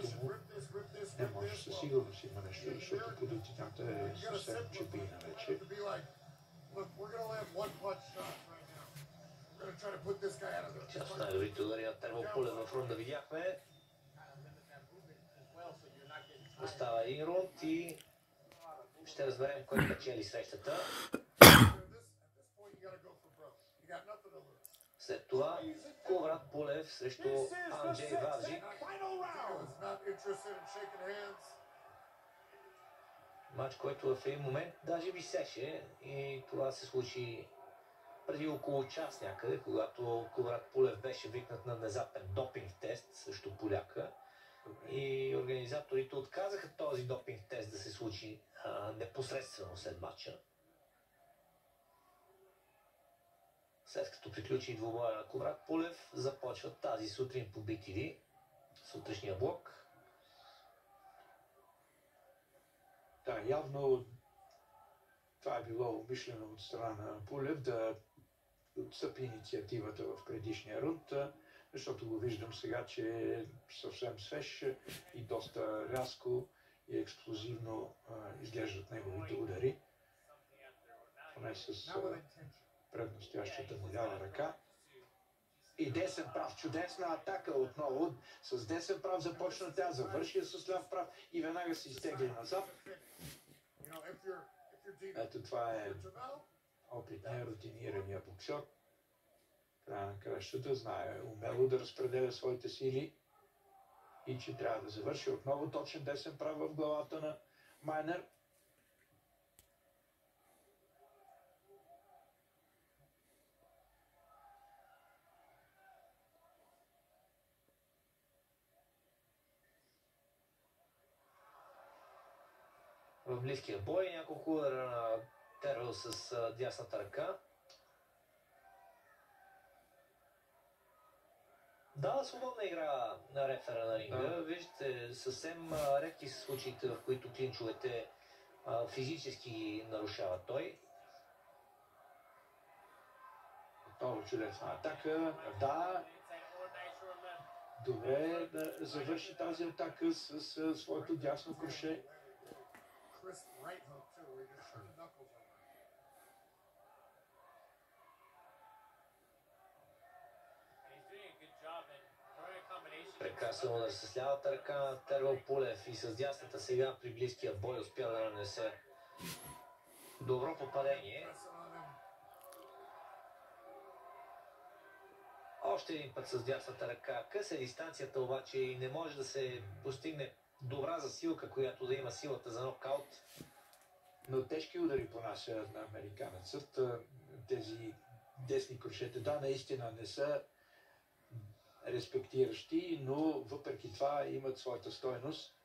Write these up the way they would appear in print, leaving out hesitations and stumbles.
тялото му не може със сигурност има нещо, защото подотината е съвсем чепийна вече. Част от най-добрите удари на Термополев в рунда видяхме. Остава един рунд и ще разберем кой печели срещата. След това Коврат Полев срещу Анджей Вавжик. Мач, който в един момент даже висеше и това се случи преди около час някъде, когато Коврат Полев беше викнат на внезапен допинг тест срещу поляка. И организаторите отказаха този допинг тест да се случи непосредствено след матча. След като приключи двубоя на Коврат Полев, започва тази сутрин по BTV, сутрешния блок. Да, явно това е било умишлено от страна на Полев да отстъпи инициативата в предишния рунд, защото го виждам сега, че е съвсем свеж и доста рязко и експлозивно изглеждат неговите удари. Поне с преднастоящата му лява ръка. И десен прав, чудесна атака отново. С десен прав започна тя, завърши с ляв прав и веднага се изтегли назад. Ето това е опитният, рутинирания боксер. Края на кращата знае умело да разпределя своите сили и че трябва да завърши отново точен десен прав в главата на Майнер. В близкия бой няколко удара на Тервел с дясната ръка. Да, свободна игра на рефера на ринга. Да. Виждате, съвсем редки са случаите, в които клинчовете физически нарушава той. Отново чудесна атака. Да. Добре да завърши тази атака с своето дясно круше. Прекрасен удар с лявата ръка на Тервел Полев и с дясната сега при близкия бой успя да нанесе добро попадение. Още един път с дясната ръка. Къса е дистанцията обаче и не може да се постигне добра засилка, която да има силата за нокаут. Но тежки удари понася на американецът. Тези десни крушета, да, наистина не са респектиращи, но въпреки това имат своята стойност.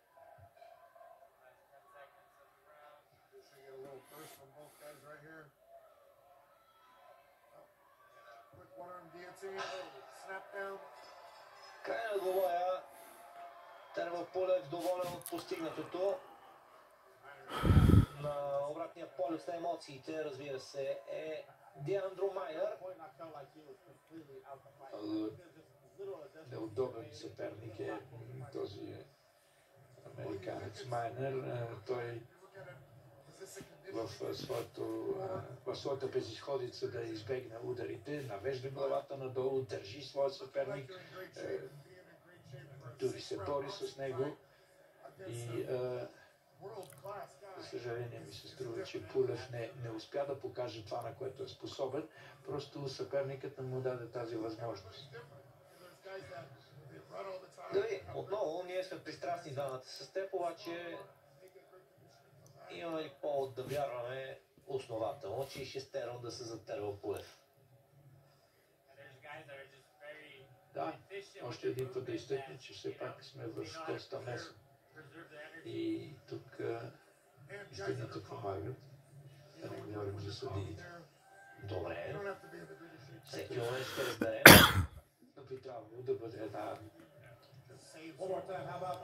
Край на двобоя. Тервел Полев доволен от постигнатото. На обратния полюс на емоциите, разбира се, е Деандро Майнер. Неудобен съперник е този американец Майнер. Той в своята безизходица да избегне ударите, навежда главата надолу, държи своя съперник, дори се бори с него и за съжаление ми се струва, че Полев не успя да покаже това, на което е способен. Просто съперникът не му даде тази възможност. Дали, отново ние сме пристрастни двамата с теб, обаче имаме ли повод да вярваме основателно, че и шесте рунда са за Тервел Полев? Да, още един път да изтъкне, че все пак сме в доста месо. И тук изтъкните помагат. Да не говорим за съдиите. Добре. Всеки момент ще разберем. Но би трябвало да бъде една...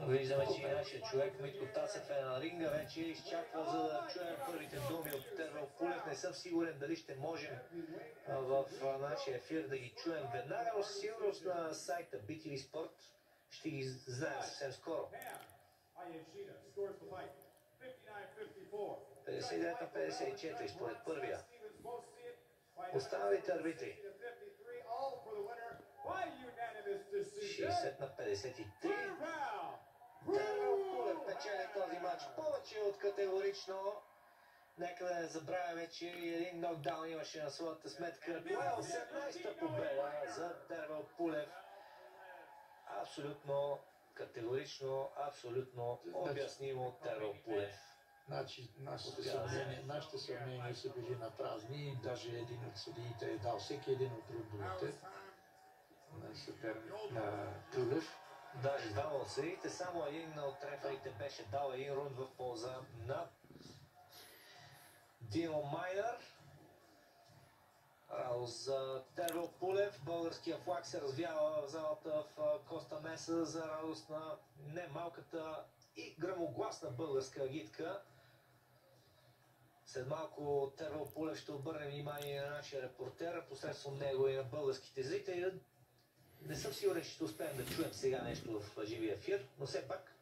Виждаме, че и нашия човек Митко Тасев е на ринга, вече изчаква, за да чуем първите думи от Тервел Полев. Не съм сигурен дали ще можем в нашия ефир да ги чуем веднага, но със сигурност на сайта BTV Sport ще ги знаем съвсем скоро. 59-54 според първия. Останалите арбитри. 60-53. Тервел Пулев печели този матч повече от категорично. Нека да не забравяме, че един нокдаун имаше на своята сметка. Това е 18-та победа за Тервел Пулев. Абсолютно категорично, абсолютно обяснимо от Тервел Пулев. Значи, нашите съмнения са били на празни. Даже един от съдиите е дал всеки един от рундовете на Пулев. Даже двама от съдиите, само един от реферите беше дал един рунд в полза на Дино Майнер. За Тервел Пулев българския флаг се развява в залата в Коста Меса за радост на немалката и гръмогласна българска агитка. След малко Тервел Пулев ще обърне внимание на нашия репортер, посредством него и на българските зрители. Не съм сигурен, че ще успеем да чуем сега нещо в живия ефир, но все пак.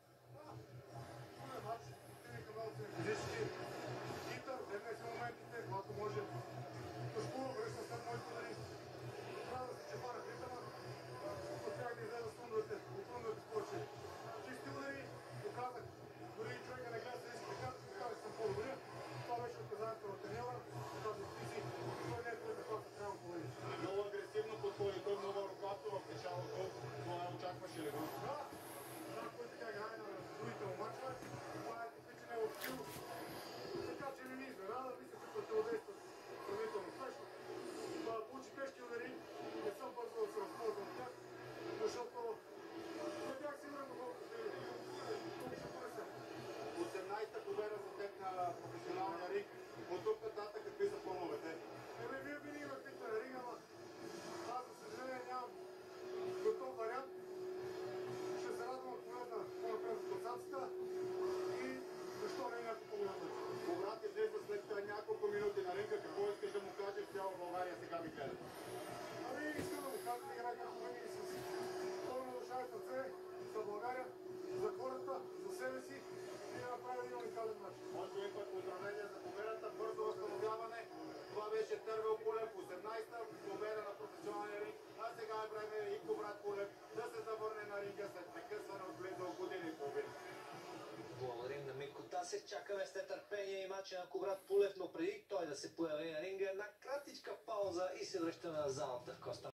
Благодарим на Митко Тасев. Чакаме с нетърпение и мача на Кубрат Пулев, но преди той да се появи на ринга, една кратичка пауза и се връщаме на залата в Коста